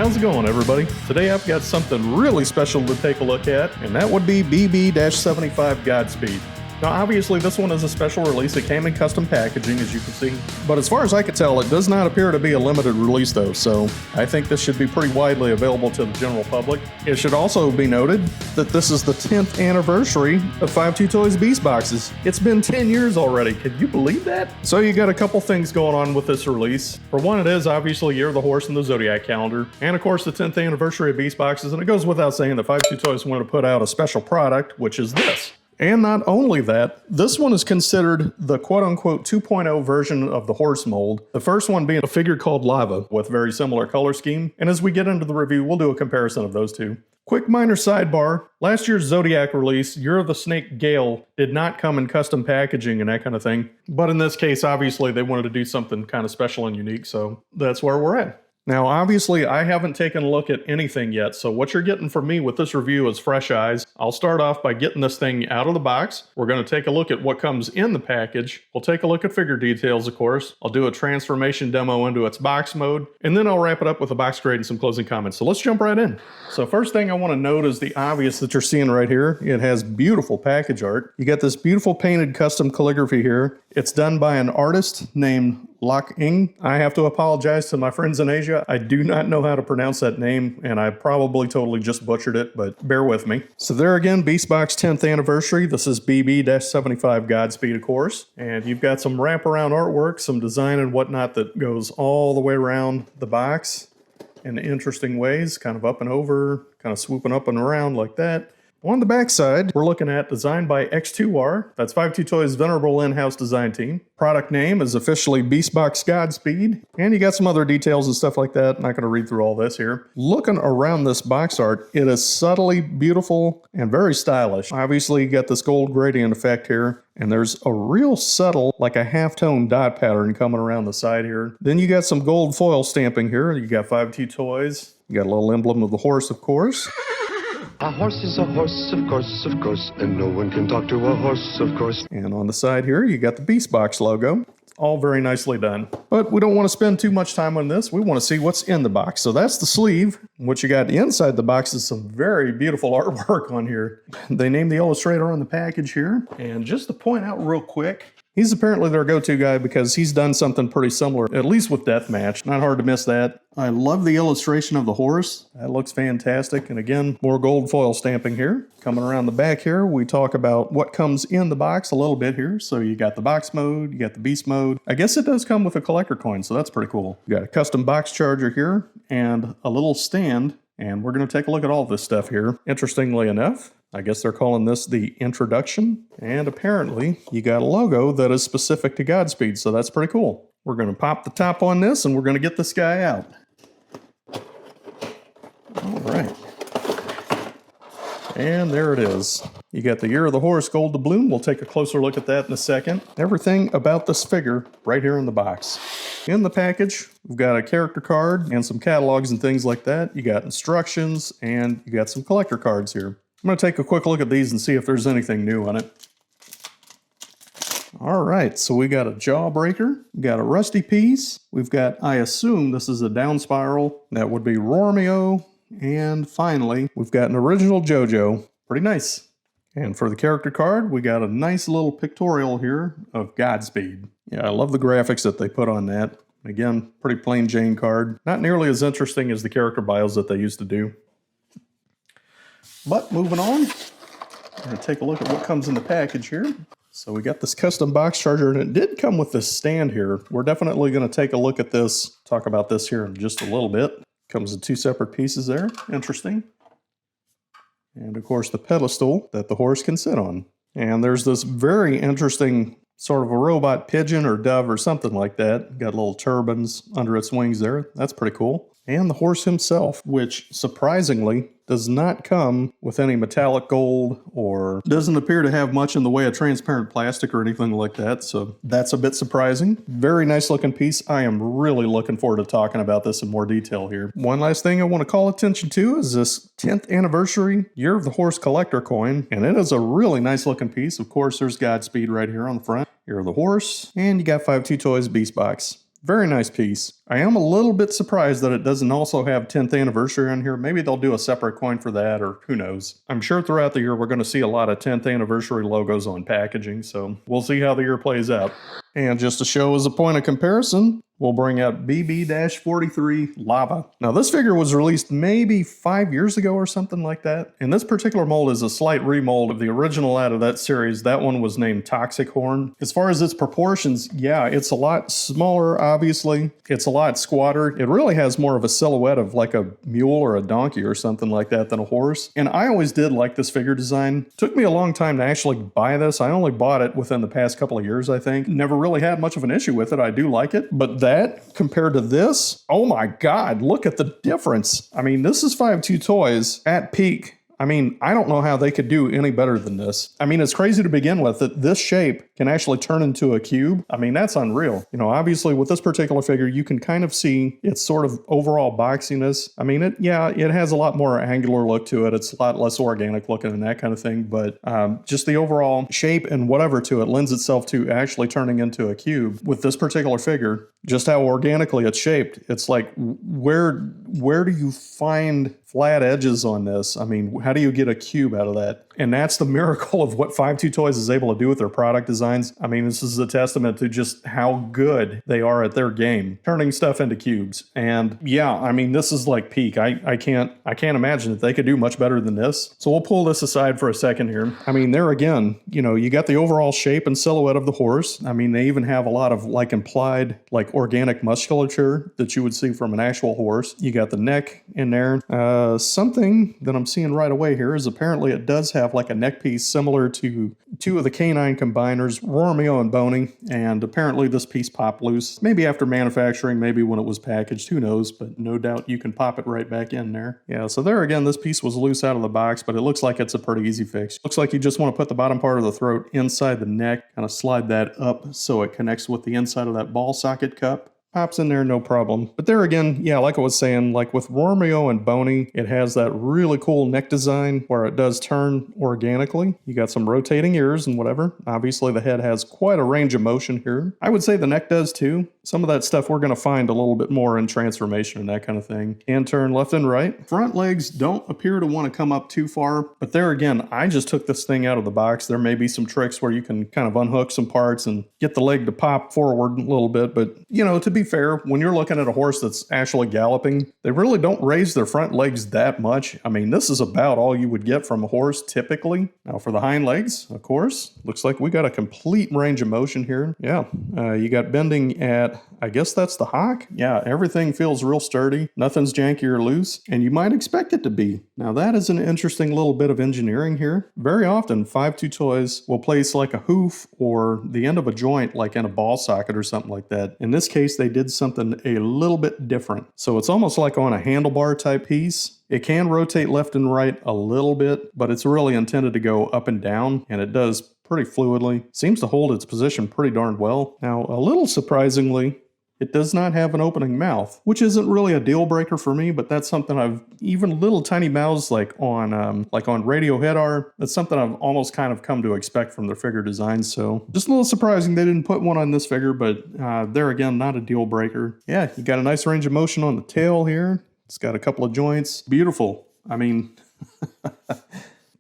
How's it going, everybody? Today I've got something really special to take a look at, and that would be BB-75 Godspeed. Now obviously this one is a special release. It came in custom packaging, as you can see, but as far as I could tell, it does not appear to be a limited release though, so I think this should be pretty widely available to the general public. It should also be noted that this is the 10th anniversary of 52Toys Beastboxes. It's been 10 years already, can you believe that? So you got a couple things going on with this release. For one, it is obviously Year of the Horse in the Zodiac calendar, and of course the 10th anniversary of Beastboxes, and it goes without saying that 52Toys wanted to put out a special product, which is this. And not only that, this one is considered the quote-unquote 2.0 version of the horse mold, the first one being a figure called Lava with very similar color scheme, and as we get into the review, we'll do a comparison of those two. Quick minor sidebar, last year's Zodiac release, Year of the Snake Gale, did not come in custom packaging and that kind of thing, but in this case, obviously, they wanted to do something kind of special and unique, so that's where we're at. Now, obviously, I haven't taken a look at anything yet, so what you're getting from me with this review is fresh eyes. I'll start off by getting this thing out of the box. We're going to take a look at what comes in the package. We'll take a look at figure details, of course. I'll do a transformation demo into its box mode, and then I'll wrap it up with a box grade and some closing comments. So let's jump right in. So first thing I want to note is the obvious that you're seeing right here. It has beautiful package art. You got this beautiful painted custom calligraphy here. It's done by an artist named Lok Ing. I have to apologize to my friends in Asia. I do not know how to pronounce that name, and I probably totally just butchered it, but bear with me. So there again, Beastbox 10th anniversary. This is BB-75 Godspeed, of course. And you've got some wraparound artwork, some design and whatnot that goes all the way around the box in interesting ways, kind of up and over, kind of swooping up and around like that. On the back side, we're looking at designed by X2R. That's 52Toys' venerable in-house design team. Product name is officially Beastbox Godspeed. And you got some other details and stuff like that. I'm not going to read through all this here. Looking around this box art, it is subtly beautiful and very stylish. Obviously, you got this gold gradient effect here. And there's a real subtle, like a halftone dot pattern coming around the side here. Then you got some gold foil stamping here. You got 52Toys. You got a little emblem of the horse, of course. A horse is a horse, of course, and no one can talk to a horse, of course. And on the side here, you got the Beastbox logo. All very nicely done. But we don't want to spend too much time on this. We want to see what's in the box. So that's the sleeve. What you got inside the box is some very beautiful artwork on here. They named the illustrator on the package here. And just to point out real quick, he's apparently their go-to guy because he's done something pretty similar, at least with Deathmatch. Not hard to miss that. I love the illustration of the horse. That looks fantastic. And again, more gold foil stamping here. Coming around the back here, we talk about what comes in the box a little bit here. So you got the box mode, you got the beast mode. I guess it does come with a collector coin, so that's pretty cool. You got a custom box charger here and a little stand. And we're going to take a look at all this stuff here. Interestingly enough, I guess they're calling this the introduction. And apparently, you got a logo that is specific to Godspeed, so that's pretty cool. We're going to pop the top on this, and we're going to get this guy out. All right. And there it is. You got the Year of the Horse gold doubloon. We'll take a closer look at that in a second. Everything about this figure right here in the box. In the package, we've got a character card and some catalogs and things like that. You got instructions and you got some collector cards here. I'm going to take a quick look at these and see if there's anything new on it. All right, so we got a jawbreaker, we got a rusty piece, we've got, I assume this is a down spiral, that would be Romeo, and finally, we've got an original JoJo. Pretty nice. And for the character card, we got a nice little pictorial here of Godspeed. Yeah, I love the graphics that they put on that. Again, pretty plain Jane card. Not nearly as interesting as the character bios that they used to do. But moving on, we're going to take a look at what comes in the package here. So we got this custom box charger, and it did come with this stand here. We're definitely going to take a look at this, talk about this here in just a little bit. Comes in two separate pieces there. Interesting. And of course the pedestal that the horse can sit on. And there's this very interesting sort of a robot pigeon or dove or something like that. Got little turbans under its wings there. That's pretty cool. And the horse himself, which surprisingly does not come with any metallic gold or doesn't appear to have much in the way of transparent plastic or anything like that. So that's a bit surprising. Very nice looking piece. I am really looking forward to talking about this in more detail here. One last thing I want to call attention to is this 10th anniversary Year of the Horse collector coin. And it is a really nice looking piece. Of course, there's Godspeed right here on the front. Year of the Horse. And you got 52Toys Beastbox. Very nice piece. I am a little bit surprised that it doesn't also have 10th anniversary on here. Maybe they'll do a separate coin for that, or who knows. I'm sure throughout the year we're going to see a lot of 10th anniversary logos on packaging, so we'll see how the year plays out. And just to show as a point of comparison, we'll bring out BB-43 Lava. Now this figure was released maybe 5 years ago or something like that. And this particular mold is a slight remold of the original out of that series. That one was named Toxic Horn. As far as its proportions, yeah, it's a lot smaller, obviously. It's a lot squatter. It really has more of a silhouette of like a mule or a donkey or something like that than a horse. And I always did like this figure design. Took me a long time to actually buy this. I only bought it within the past couple of years, I think. Never really had much of an issue with it. I do like it. But that compared to this, oh my God, look at the difference. I mean, this is 52Toys at peak. I mean, I don't know how they could do any better than this. I mean, it's crazy to begin with that this shape can actually turn into a cube. I mean, that's unreal. You know, obviously with this particular figure, you can kind of see its sort of overall boxiness. I mean, it has a lot more angular look to it. It's a lot less organic looking and that kind of thing. But just the overall shape and whatever to it lends itself to actually turning into a cube. With this particular figure, just how organically it's shaped, it's like, where do you find flat edges on this? I mean, how do you get a cube out of that? And that's the miracle of what 52Toys is able to do with their product designs. I mean, this is a testament to just how good they are at their game, turning stuff into cubes. And yeah, I mean, this is like peak. I can't imagine that they could do much better than this. So we'll pull this aside for a second here. I mean, there again, you know, you got the overall shape and silhouette of the horse. I mean, they even have a lot of like implied, like organic musculature that you would see from an actual horse. You got the neck in there. Something that I'm seeing right away here is apparently it does have like a neck piece similar to two of the canine combiners, Romeo and Boney, and apparently this piece popped loose. Maybe after manufacturing, maybe when it was packaged, who knows, but no doubt you can pop it right back in there. Yeah, so there again, this piece was loose out of the box, but it looks like it's a pretty easy fix. Looks like you just want to put the bottom part of the throat inside the neck, kind of slide that up so it connects with the inside of that ball socket cup. Pops in there, no problem. But there again, yeah, like I was saying, like with Romeo and Boney, it has that really cool neck design where it does turn organically. You got some rotating ears and whatever. Obviously, the head has quite a range of motion here. I would say the neck does too. Some of that stuff we're going to find a little bit more in transformation and that kind of thing. Can turn left and right. Front legs don't appear to want to come up too far. But there again, I just took this thing out of the box. There may be some tricks where you can kind of unhook some parts and get the leg to pop forward a little bit. But, you know, to be fair, when you're looking at a horse that's actually galloping, they really don't raise their front legs that much. I mean, this is about all you would get from a horse typically. Now for the hind legs, of course, looks like we got a complete range of motion here. Yeah, you got bending at, I guess that's the hock. Yeah, everything feels real sturdy. Nothing's janky or loose, and you might expect it to be. Now that is an interesting little bit of engineering here. Very often 52Toys will place like a hoof or the end of a joint like in a ball socket or something like that. In this case, they did something a little bit different. So it's almost like on a handlebar type piece. It can rotate left and right a little bit, but it's really intended to go up and down, and it does pretty fluidly. Seems to hold its position pretty darn well. Now, a little surprisingly, it does not have an opening mouth, which isn't really a deal breaker for me, but that's something even little tiny mouths like on Radiohead are, that's something I've almost kind of come to expect from their figure designs. So just a little surprising they didn't put one on this figure, but there again, not a deal breaker. Yeah, you got a nice range of motion on the tail here. It's got a couple of joints. Beautiful. I mean,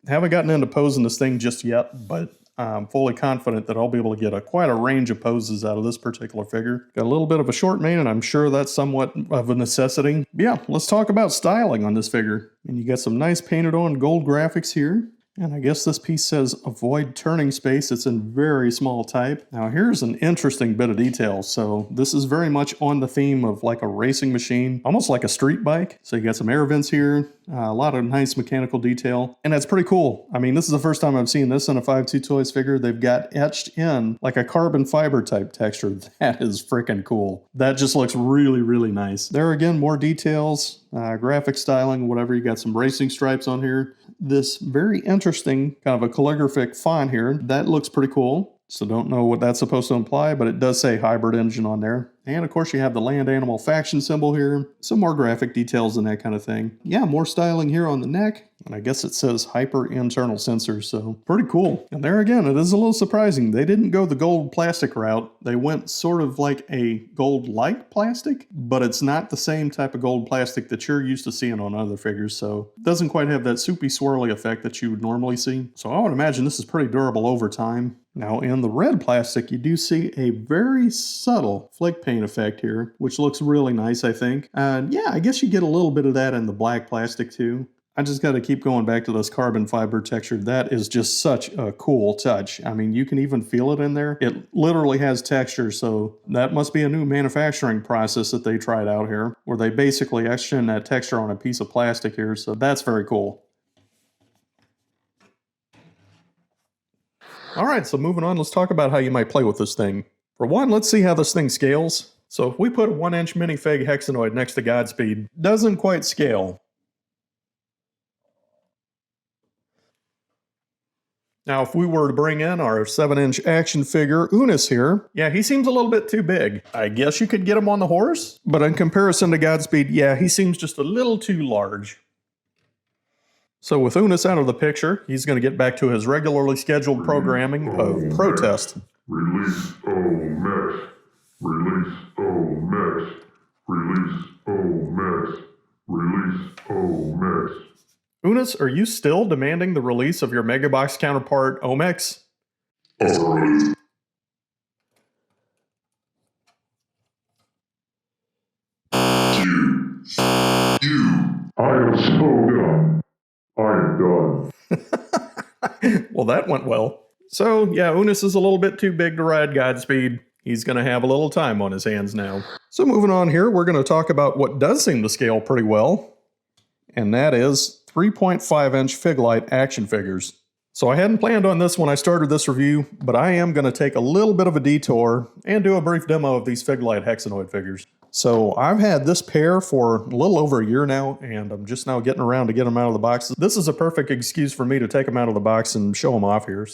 haven't gotten into posing this thing just yet, but I'm fully confident that I'll be able to get quite a range of poses out of this particular figure. Got a little bit of a short mane, and I'm sure that's somewhat of a necessity. Yeah, let's talk about styling on this figure. And you got some nice painted on gold graphics here. And I guess this piece says avoid turning space. It's in very small type. Now here's an interesting bit of detail. So this is very much on the theme of like a racing machine, almost like a street bike. So you got some air vents here, a lot of nice mechanical detail, and that's pretty cool. I mean, this is the first time I've seen this in a 52Toys figure. They've got etched in like a carbon fiber type texture. That is freaking cool. That just looks really, really nice. There again, more details, graphic styling, whatever. You got some racing stripes on here. This very interesting kind of a calligraphic font here. That looks pretty cool. So don't know what that's supposed to imply, but it does say hybrid engine on there. And of course you have the land animal faction symbol here. Some more graphic details and that kind of thing. Yeah, more styling here on the neck. And I guess it says hyper internal sensors, so pretty cool. And there again, it is a little surprising. They didn't go the gold plastic route. They went sort of like a gold-like plastic, but it's not the same type of gold plastic that you're used to seeing on other figures, so it doesn't quite have that soupy swirly effect that you would normally see. So I would imagine this is pretty durable over time. Now in the red plastic, you do see a very subtle flake paint effect here, which looks really nice, I think. Yeah, I guess you get a little bit of that in the black plastic too. I just got to keep going back to this carbon fiber texture. That is just such a cool touch. I mean, you can even feel it in there. It literally has texture, so that must be a new manufacturing process that they tried out here, where they basically etched in that texture on a piece of plastic here, so that's very cool. All right, so moving on, let's talk about how you might play with this thing. For one, let's see how this thing scales. So if we put a 1-inch minifig Hexanoid next to Godspeed, doesn't quite scale. Now, if we were to bring in our 7-inch action figure, Unus here, yeah, he seems a little bit too big. I guess you could get him on the horse, but in comparison to Godspeed, yeah, he seems just a little too large. So with Unus out of the picture, he's going to get back to his regularly scheduled programming of Protest. Release O-Mex. Release O-Mex. Release O-Mex. Release O-Mex. Unus, are you still demanding the release of your Megabox counterpart, Omex? Alright. You. I am so done. I am done. Well, that went well. So, yeah, Unus is a little bit too big to ride Godspeed. He's going to have a little time on his hands now. So moving on here, we're going to talk about what does seem to scale pretty well. And that is 3.5-inch Figlite action figures. So I hadn't planned on this when I started this review, but I am going to take a little bit of a detour and do a brief demo of these Figlite Hexanoid figures. So I've had this pair for a little over a year now, and I'm just now getting around to get them out of the box. This is a perfect excuse for me to take them out of the box and show them off here.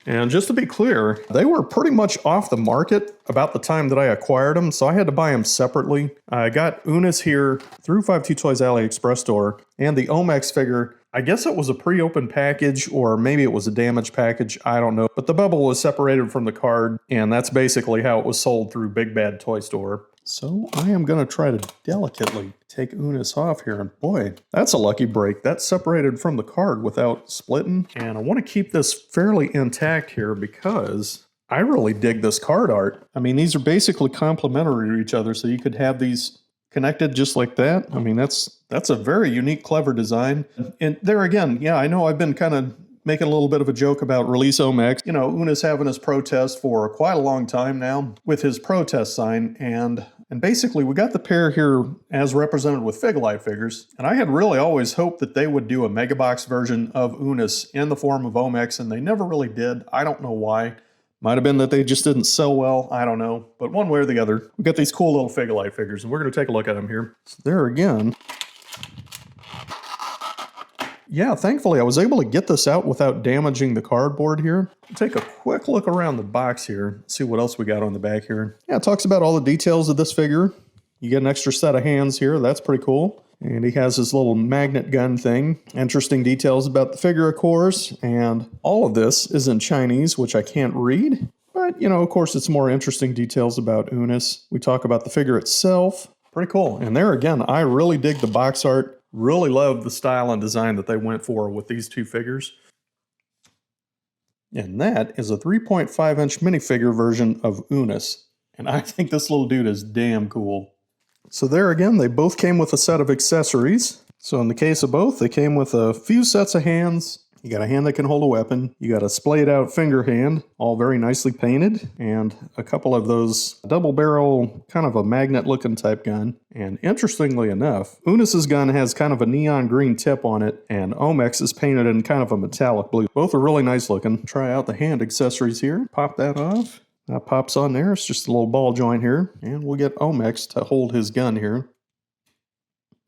And just to be clear, they were pretty much off the market about the time that I acquired them, so I had to buy them separately. I got Unus here through 52Toys AliExpress store, and the Omex figure, I guess it was a pre-open package, or maybe it was a damaged package, I don't know. But the bubble was separated from the card, and that's basically how it was sold through Big Bad Toy Store. So I am going to try to delicately take Unus off here, and boy, that's a lucky break. That's separated from the card without splitting, and I want to keep this fairly intact here because I really dig this card art. I mean, these are basically complementary to each other, so you could have these connected just like that. I mean, that's a very unique, clever design. And there again, yeah, I know I've been kind of making a little bit of a joke about release Omex. You know, Unus having his protest for quite a long time now with his protest sign, and basically we got the pair here as represented with Figlite figures, and I had really always hoped that they would do a Megabox version of Unus in the form of Omex, and they never really did. I don't know why. Might have been that they just didn't sell well, I don't know. But one way or the other, we got these cool little Figlite figures, and we're going to take a look at them here. So there again. Yeah, thankfully I was able to get this out without damaging the cardboard here. Take a quick look around the box here, see what else we got on the back here. Yeah, it talks about all the details of this figure. You get an extra set of hands here, that's pretty cool. And he has his little magnet gun thing. Interesting details about the figure, of course. And all of this is in Chinese, which I can't read. But, you know, of course, it's more interesting details about Unus. We talk about the figure itself. Pretty cool. And there again, I really dig the box art. Really love the style and design that they went for with these two figures. And that is a 3.5-inch minifigure version of Unus. And I think this little dude is damn cool. So there again, they both came with a set of accessories. So in the case of both, they came with a few sets of hands. You got a hand that can hold a weapon. You got a splayed out finger hand, all very nicely painted, and a couple of those double barrel, kind of a magnet looking type gun. And interestingly enough, Unus's gun has kind of a neon green tip on it, and Omex is painted in kind of a metallic blue. Both are really nice looking. Try out the hand accessories here. Pop that off. That pops on there. It's just a little ball joint here. And we'll get Omex to hold his gun here.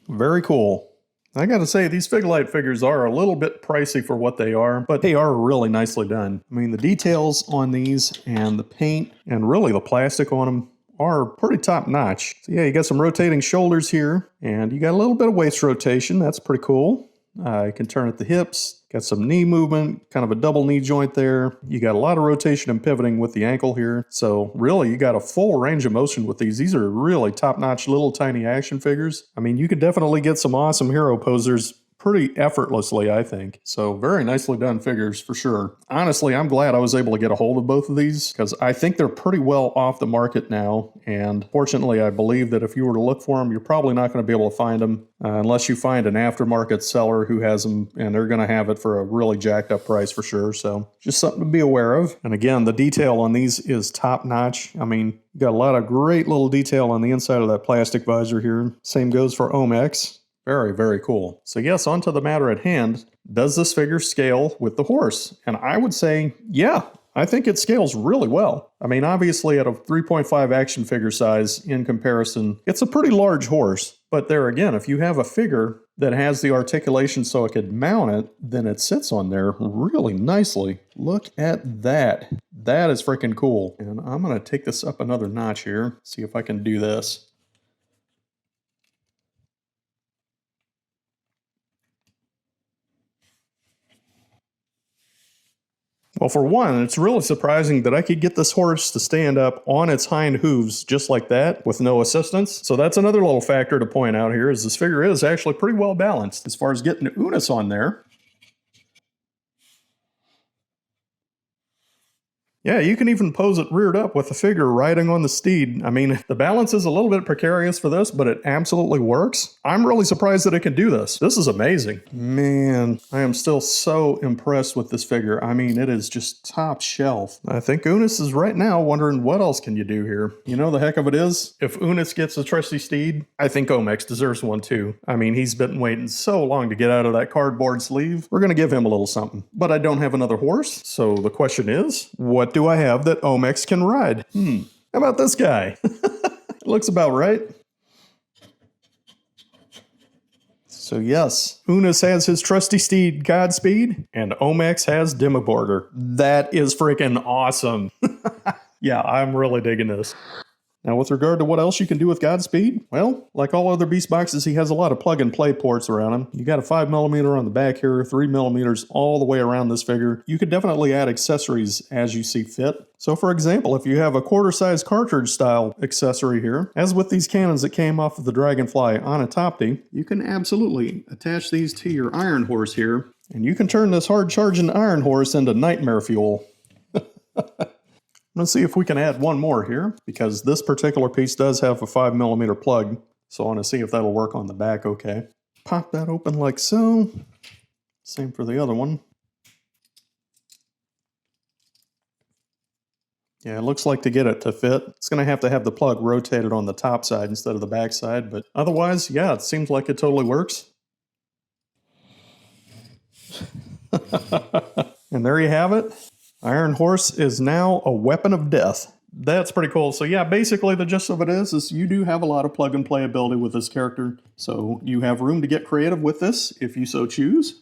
Very cool. I gotta say, these Figlite figures are a little bit pricey for what they are, but they are really nicely done. I mean, the details on these and the paint and really the plastic on them are pretty top notch. So yeah, you got some rotating shoulders here, and you got a little bit of waist rotation. That's pretty cool. You can turn at the hips, got some knee movement, kind of a double knee joint there. You got a lot of rotation and pivoting with the ankle here. So really, you got a full range of motion with these. These are really top-notch little tiny action figures. I mean, you could definitely get some awesome hero posers pretty effortlessly, I think. So very nicely done figures for sure. Honestly, I'm glad I was able to get a hold of both of these because I think they're pretty well off the market now. And fortunately, I believe that if you were to look for them, you're probably not going to be able to find them unless you find an aftermarket seller who has them, and they're going to have it for a really jacked up price for sure. So just something to be aware of. And again, the detail on these is top notch. I mean, you got a lot of great little detail on the inside of that plastic visor here. Same goes for Omex. Very, very cool. So yes, on to the matter at hand. Does this figure scale with the horse? And I would say, yeah, I think it scales really well. I mean, obviously at a 3.5 action figure size in comparison, it's a pretty large horse. But there again, if you have a figure that has the articulation so it could mount it, then it sits on there really nicely. Look at that. That is freaking cool. And I'm going to take this up another notch here, see if I can do this. Well, for one, it's really surprising that I could get this horse to stand up on its hind hooves just like that with no assistance. So that's another little factor to point out here is this figure is actually pretty well balanced as far as getting Unis on there. Yeah, you can even pose it reared up with the figure riding on the steed. I mean, the balance is a little bit precarious for this, but it absolutely works. I'm really surprised that it can do this. This is amazing. Man, I am still so impressed with this figure. I mean, it is just top shelf. I think Unis is right now wondering what else can you do here. You know, the heck of it is, if Unis gets a trusty steed, I think Omex deserves one too. I mean, he's been waiting so long to get out of that cardboard sleeve. We're gonna give him a little something. But I don't have another horse, so the question is, what do I have that Omex can ride? How about this guy? Looks about right. So yes, Unis has his trusty steed Godspeed, and Omex has Dimmoborger. That is freaking awesome. Yeah, I'm really digging this. Now, with regard to what else you can do with Godspeed, well, like all other beast boxes, he has a lot of plug-and-play ports around him. You got a 5mm on the back here, 3mm all the way around this figure. You could definitely add accessories as you see fit. So for example, if you have a quarter-size cartridge style accessory here, as with these cannons that came off of the Dragonfly Onitopti, you can absolutely attach these to your Iron Horse here, and you can turn this hard-charging Iron Horse into nightmare fuel. Let's see if we can add one more here, because this particular piece does have a 5mm plug, so I want to see if that'll work on the back okay. Pop that open like so. Same for the other one. Yeah, it looks like to get it to fit, it's going to have the plug rotated on the top side instead of the back side, but otherwise, yeah, it seems like it totally works. And there you have it. Iron Horse is now a weapon of death. That's pretty cool. So yeah, basically the gist of it is you do have a lot of plug and play ability with this character. So you have room to get creative with this if you so choose.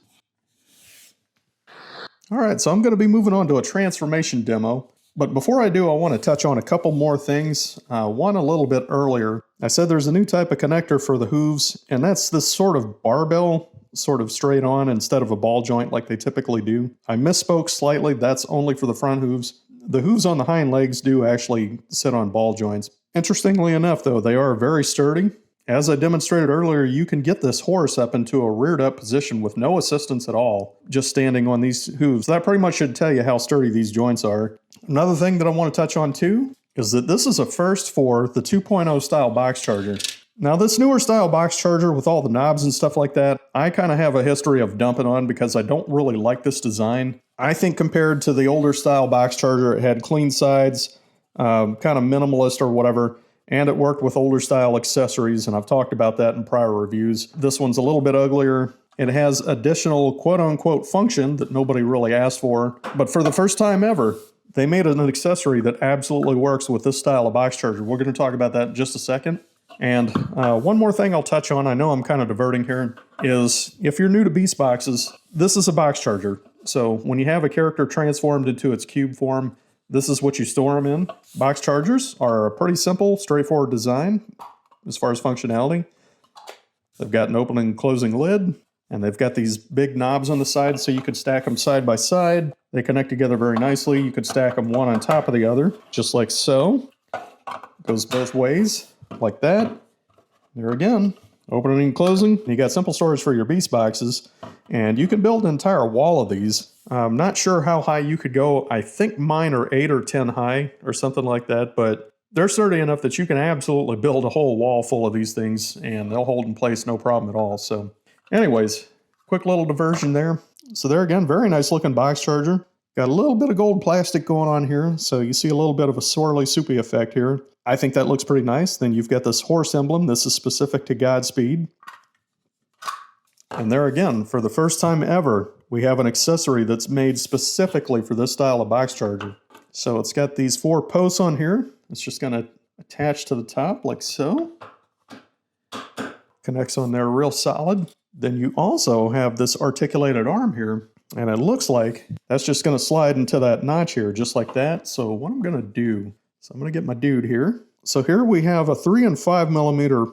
All right, so I'm going to be moving on to a transformation demo. But before I do, I want to touch on a couple more things. One a little bit earlier. I said there's a new type of connector for the hooves, and that's this sort of barbell, sort of straight on instead of a ball joint like they typically do. I misspoke slightly. That's only for the front hooves. The hooves on the hind legs do actually sit on ball joints. Interestingly enough, though, they are very sturdy. As I demonstrated earlier, you can get this horse up into a reared up position with no assistance at all, just standing on these hooves. That pretty much should tell you how sturdy these joints are. Another thing that I want to touch on too is that this is a first for the 2.0 style box charger. Now this newer style box charger with all the knobs and stuff like that, I kind of have a history of dumping on because I don't really like this design. I think compared to the older style box charger, it had clean sides, kind of minimalist or whatever, and it worked with older style accessories, and I've talked about that in prior reviews. This one's a little bit uglier. It has additional quote-unquote function that nobody really asked for, but for the first time ever, they made an accessory that absolutely works with this style of box charger. We're going to talk about that in just a second. And one more thing I'll touch on, I know I'm kind of diverting here, is if you're new to beast boxes, this is a box charger. So when you have a character transformed into its cube form, This is what you store them in. Box chargers are a pretty simple, straightforward design as far as functionality. They've got an opening and closing lid, and they've got these big knobs on the side so you could stack them side by side. They connect together very nicely. You could stack them one on top of the other, just like so. Goes both ways, like that. There again, opening and closing. You got simple storage for your beast boxes, and you can build an entire wall of these. I'm not sure how high you could go. I think mine are 8 or 10 high or something like that, but they're sturdy enough that you can absolutely build a whole wall full of these things, and they'll hold in place no problem at all. So anyways, quick little diversion there. So there again, very nice looking box charger. Got a little bit of gold plastic going on here, so you see a little bit of a swirly soupy effect here. I think that looks pretty nice. Then you've got this horse emblem. This is specific to Godspeed. And there again, for the first time ever, we have an accessory that's made specifically for this style of box charger. So it's got these 4 posts on here. It's just going to attach to the top like so. Connects on there real solid. Then you also have this articulated arm here. And it looks like that's just going to slide into that notch here, just like that. So what I'm going to do, so I'm going to get my dude here. So here we have a 3 and 5 millimeter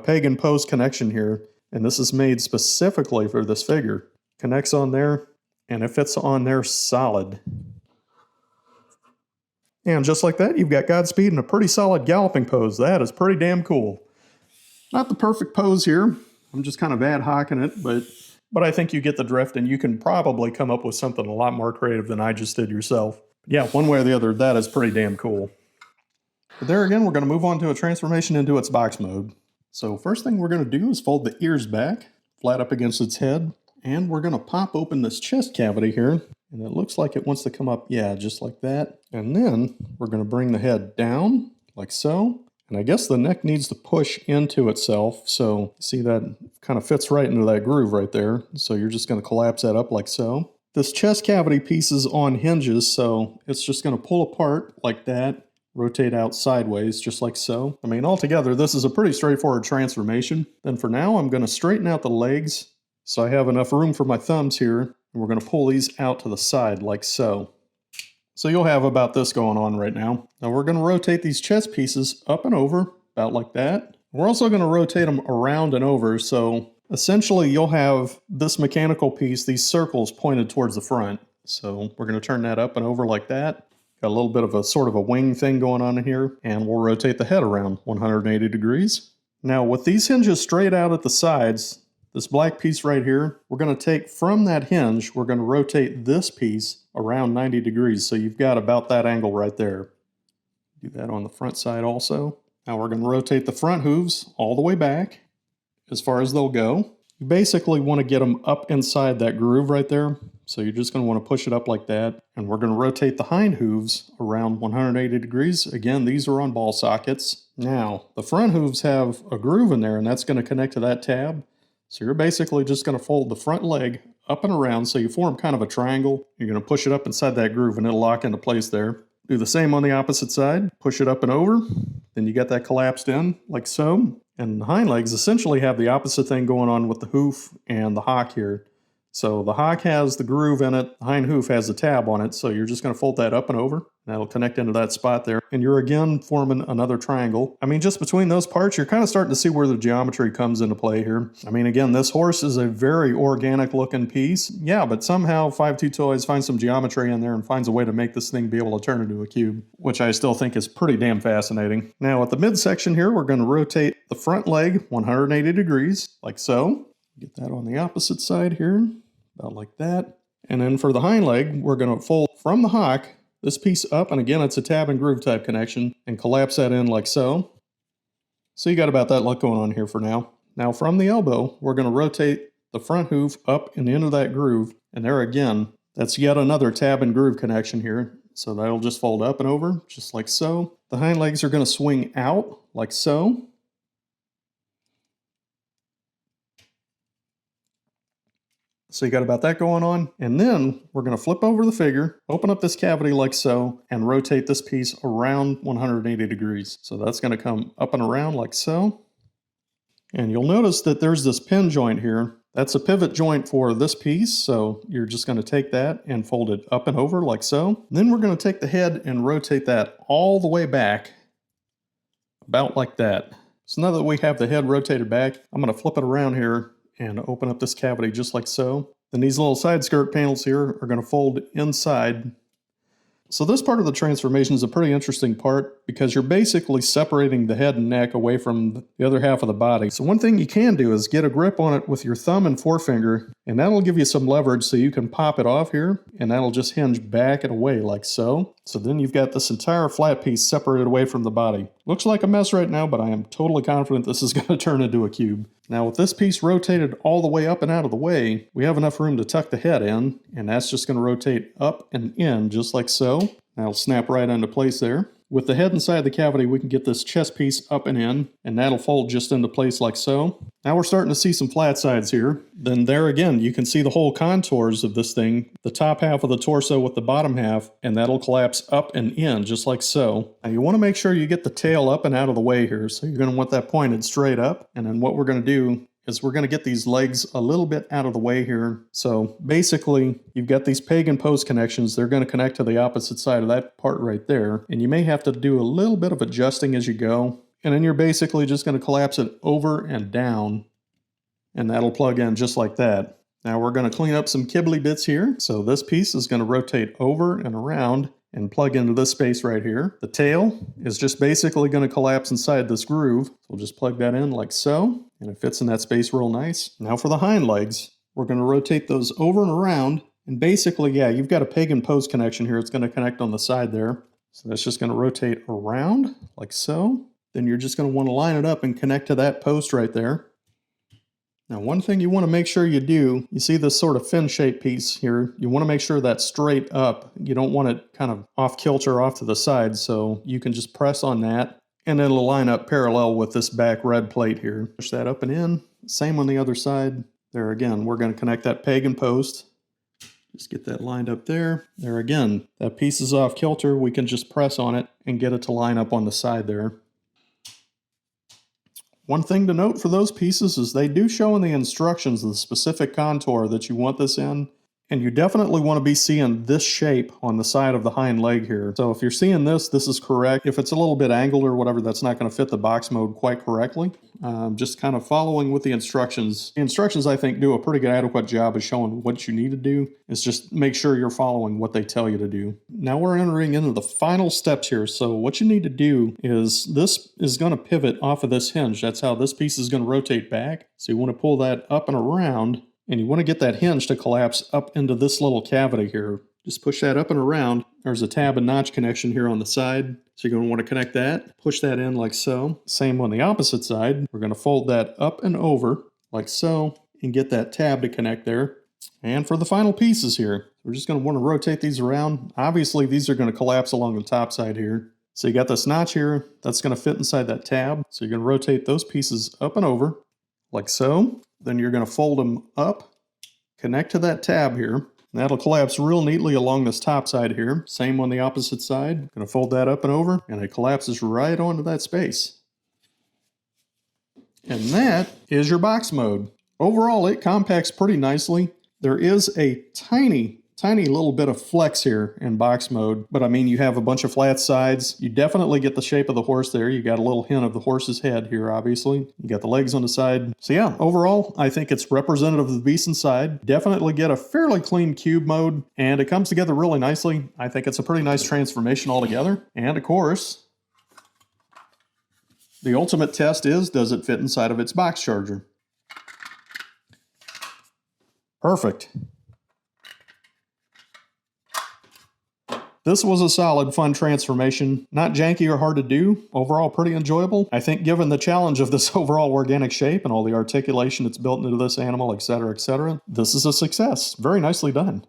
pagan post connection here. And this is made specifically for this figure. Connects on there, and it fits on there solid. And just like that, you've got Godspeed in a pretty solid galloping pose. That is pretty damn cool. Not the perfect pose here. I'm just kind of ad hocing it, but I think you get the drift, and you can probably come up with something a lot more creative than I just did yourself. Yeah, one way or the other, that is pretty damn cool. But there again, we're going to move on to a transformation into its box mode. So first thing we're going to do is fold the ears back, flat up against its head, and we're going to pop open this chest cavity here. And it looks like it wants to come up, yeah, just like that. And then we're going to bring the head down, like so. And I guess the neck needs to push into itself. So see that kind of fits right into that groove right there. So you're just going to collapse that up like so. This chest cavity piece is on hinges, so it's just going to pull apart like that. Rotate out sideways, just like so. I mean, altogether, this is a pretty straightforward transformation. Then for now, I'm going to straighten out the legs so I have enough room for my thumbs here. And we're going to pull these out to the side, like so. So you'll have about this going on right now. Now we're going to rotate these chest pieces up and over, about like that. We're also going to rotate them around and over, so essentially you'll have this mechanical piece, these circles pointed towards the front. So we're going to turn that up and over like that. Got a little bit of a sort of a wing thing going on in here, and we'll rotate the head around 180 degrees. Now with these hinges straight out at the sides, this black piece right here, we're going to take from that hinge, we're going to rotate this piece around 90 degrees. So you've got about that angle right there. Do that on the front side also. Now we're going to rotate the front hooves all the way back as far as they'll go. You basically want to get them up inside that groove right there. So you're just going to want to push it up like that. And we're going to rotate the hind hooves around 180 degrees. Again, these are on ball sockets. Now, the front hooves have a groove in there, and that's going to connect to that tab. So you're basically just going to fold the front leg up and around so you form kind of a triangle. You're going to push it up inside that groove, and it'll lock into place there. Do the same on the opposite side. Push it up and over. Then you get that collapsed in, like so. And the hind legs essentially have the opposite thing going on with the hoof and the hock here. So the hock has the groove in it, the hind hoof has the tab on it, so you're just going to fold that up and over. That'll connect into that spot there. And you're again forming another triangle. I mean, just between those parts, you're kind of starting to see where the geometry comes into play here. I mean, again, this horse is a very organic looking piece. Yeah, but somehow 52Toys finds some geometry in there and finds a way to make this thing be able to turn into a cube, which I still think is pretty damn fascinating. Now at the midsection here, we're going to rotate the front leg 180 degrees, like so. Get that on the opposite side here, about like that. And then for the hind leg, we're going to fold from the hock this piece up, and again, it's a tab and groove type connection, and collapse that in like so. So you got about that look going on here for now. Now from the elbow, we're going to rotate the front hoof up and into that groove, and there again, that's yet another tab and groove connection here. So that'll just fold up and over, just like so. The hind legs are going to swing out like so. So you got about that going on. And then we're going to flip over the figure, open up this cavity like so, and rotate this piece around 180 degrees. So that's going to come up and around like so. And you'll notice that there's this pin joint here That's a pivot joint for this piece, so you're just going to take that and fold it up and over like so. Then we're going to take the head and rotate that all the way back, about like that. So now that we have the head rotated back, I'm going to flip it around here and open up this cavity just like so. Then these little side skirt panels here are going to fold inside. So this part of the transformation is a pretty interesting part because you're basically separating the head and neck away from the other half of the body. So one thing you can do is get a grip on it with your thumb and forefinger, and that'll give you some leverage so you can pop it off here, and that'll just hinge back and away like so. So then you've got this entire flat piece separated away from the body. Looks like a mess right now, but I am totally confident this is going to turn into a cube. Now with this piece rotated all the way up and out of the way, we have enough room to tuck the head in, and that's just going to rotate up and in just like so. That'll snap right into place there. With the head inside the cavity, we can get this chest piece up and in, and that'll fold just into place like so. Now we're starting to see some flat sides here. Then there again, you can see the whole contours of this thing, the top half of the torso with the bottom half, and that'll collapse up and in just like so. Now you want to make sure you get the tail up and out of the way here, so you're going to want that pointed straight up. And then what we're going to do is we're going to get these legs a little bit out of the way here. So basically, you've got these pagan post connections. They're going to connect to the opposite side of that part right there. And you may have to do a little bit of adjusting as you go. And then you're basically just going to collapse it over and down. And that'll plug in just like that. Now we're going to clean up some kibbly bits here. So this piece is going to rotate over and around and plug into this space right here. The tail is just basically going to collapse inside this groove. So we'll just plug that in like so, and it fits in that space real nice. Now for the hind legs, we're going to rotate those over and around, and basically, yeah, you've got a pagan post connection here. It's going to connect on the side there. So that's just going to rotate around like so. Then you're just going to want to line it up and connect to that post right there. Now one thing you want to make sure you do, you see this sort of fin shaped piece here, you want to make sure that's straight up. You don't want it kind of off kilter off to the side, so you can just press on that and it'll line up parallel with this back red plate here. Push that up and in, same on the other side. There again, we're going to connect that pagan post. Just get that lined up there. There again, that piece is off kilter, we can just press on it and get it to line up on the side there. One thing to note for those pieces is they do show in the instructions the specific contour that you want this in, and you definitely want to be seeing this shape on the side of the hind leg here. So if you're seeing this, this is correct. If it's a little bit angled or whatever, that's not going to fit the box mode quite correctly. Just kind of following with the instructions. The instructions, I think, do a pretty good adequate job of showing what you need to do. It's just make sure you're following what they tell you to do. Now we're entering into the final steps here. So what you need to do is this is going to pivot off of this hinge. That's how this piece is going to rotate back. So you want to pull that up and around, and you want to get that hinge to collapse up into this little cavity here. Just push that up and around. There's a tab and notch connection here on the side. So you're going to want to connect that, push that in like so. Same on the opposite side. We're going to fold that up and over like so and get that tab to connect there. And for the final pieces here, we're just going to want to rotate these around. Obviously, these are going to collapse along the top side here. So you got this notch here that's going to fit inside that tab. So you're going to rotate those pieces up and over like so. Then you're going to fold them up, connect to that tab here. And that'll collapse real neatly along this top side here. Same on the opposite side. Going to fold that up and over, and it collapses right onto that space. And that is your box mode. Overall, it compacts pretty nicely. There is a tiny little bit of flex here in box mode, but I mean, you have a bunch of flat sides. You definitely get the shape of the horse there. You got a little hint of the horse's head here, obviously. You got the legs on the side. So yeah, overall, I think it's representative of the beast inside. Definitely get a fairly clean cube mode, and it comes together really nicely. I think it's a pretty nice transformation altogether. And of course, the ultimate test is, does it fit inside of its box charger? Perfect. This was a solid, fun transformation. Not janky or hard to do. Overall, pretty enjoyable. I think given the challenge of this overall organic shape and all the articulation that's built into this animal, etc., this is a success. Very nicely done.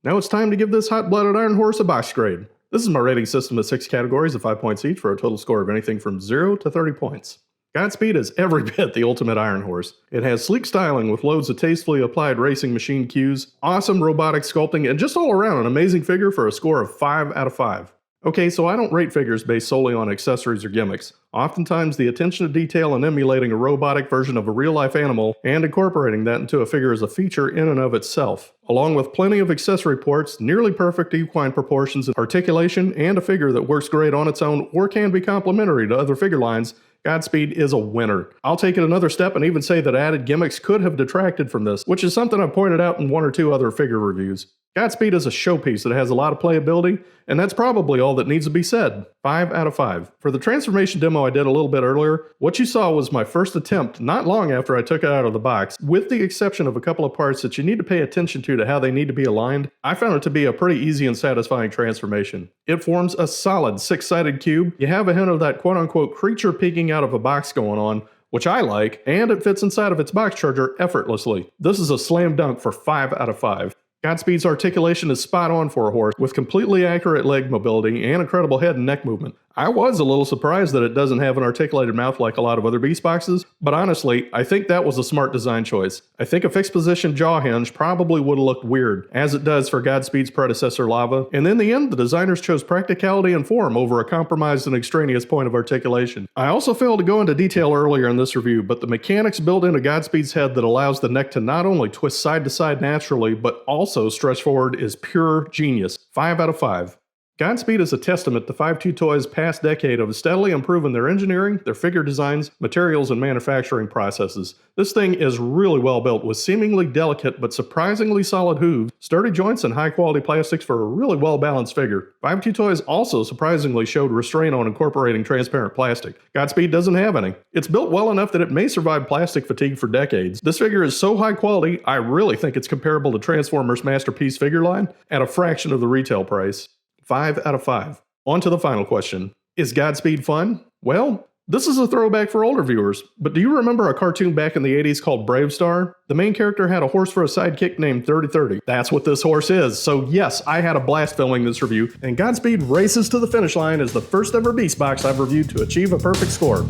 Now it's time to give this hot-blooded iron horse a box grade. This is my rating system of 6 categories of 5 points each for a total score of anything from 0 to 30 points. Godspeed is every bit the ultimate iron horse. It has sleek styling with loads of tastefully applied racing machine cues, awesome robotic sculpting, and just all around an amazing figure for a score of 5 out of 5. Okay, so I don't rate figures based solely on accessories or gimmicks. Oftentimes, the attention to detail and emulating a robotic version of a real-life animal and incorporating that into a figure is a feature in and of itself. Along with plenty of accessory ports, nearly perfect equine proportions, articulation, and a figure that works great on its own or can be complementary to other figure lines, Godspeed is a winner. I'll take it another step and even say that added gimmicks could have detracted from this, which is something I've pointed out in one or two other figure reviews. Godspeed is a showpiece that has a lot of playability, and that's probably all that needs to be said. 5 out of 5. For the transformation demo I did a little bit earlier, what you saw was my first attempt not long after I took it out of the box. With the exception of a couple of parts that you need to pay attention to how they need to be aligned, I found it to be a pretty easy and satisfying transformation. It forms a solid 6-sided cube. You have a hint of that quote-unquote creature peeking out of a box going on, which I like, and it fits inside of its box charger effortlessly. This is a slam dunk for 5 out of 5. Godspeed's articulation is spot on for a horse, with completely accurate leg mobility and incredible head and neck movement. I was a little surprised that it doesn't have an articulated mouth like a lot of other Beastboxes, but honestly, I think that was a smart design choice. I think a fixed position jaw hinge probably would have looked weird, as it does for Godspeed's predecessor Lava, and in the end, the designers chose practicality and form over a compromised and extraneous point of articulation. I also failed to go into detail earlier in this review, but the mechanics built into Godspeed's head that allows the neck to not only twist side to side naturally, but also stretch forward is pure genius. 5 out of 5. Godspeed is a testament to 52Toys' past decade of steadily improving their engineering, their figure designs, materials, and manufacturing processes. This thing is really well built with seemingly delicate but surprisingly solid hooves, sturdy joints, and high-quality plastics for a really well-balanced figure. 52Toys also surprisingly showed restraint on incorporating transparent plastic. Godspeed doesn't have any. It's built well enough that it may survive plastic fatigue for decades. This figure is so high quality, I really think it's comparable to Transformers' Masterpiece figure line at a fraction of the retail price. 5 out of 5. On to the final question. Is Godspeed fun? Well, this is a throwback for older viewers, but do you remember a cartoon back in the 80s called Brave Star? The main character had a horse for a sidekick named 3030. That's what this horse is. So yes, I had a blast filming this review, and Godspeed races to the finish line as the first ever Beastbox I've reviewed to achieve a perfect score.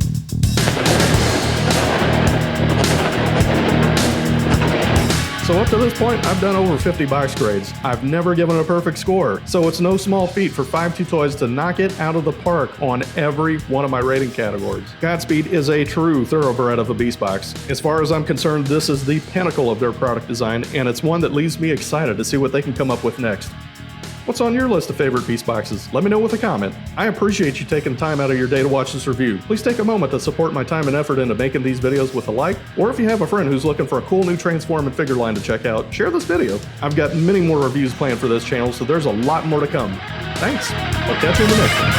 So up to this point, I've done over 50 box grades. I've never given a perfect score, so it's no small feat for 52Toys to knock it out of the park on every one of my rating categories. Godspeed is a true thoroughbred of a Beastbox. As far as I'm concerned, this is the pinnacle of their product design, and it's one that leaves me excited to see what they can come up with next. What's on your list of favorite Beastboxes? Let me know with a comment. I appreciate you taking time out of your day to watch this review. Please take a moment to support my time and effort into making these videos with a like, or if you have a friend who's looking for a cool new transform and figure line to check out, share this video. I've got many more reviews planned for this channel, so there's a lot more to come. Thanks. I'll catch you in the next one.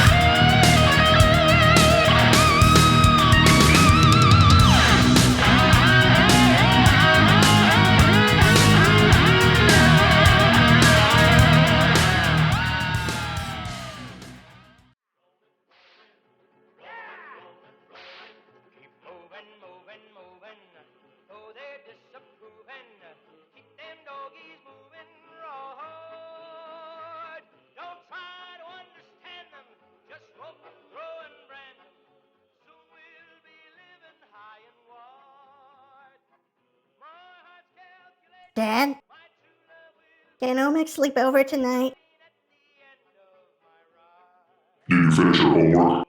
Moving, though they're disapproving. Keep them doggies moving right. Don't try to understand them, just rope, throw, and brand. Soon we'll be living high and wide. My heart's calculated. Dad? My true love will Can Omic sleep over tonight? be at the end of my ride. Did you finish your homework?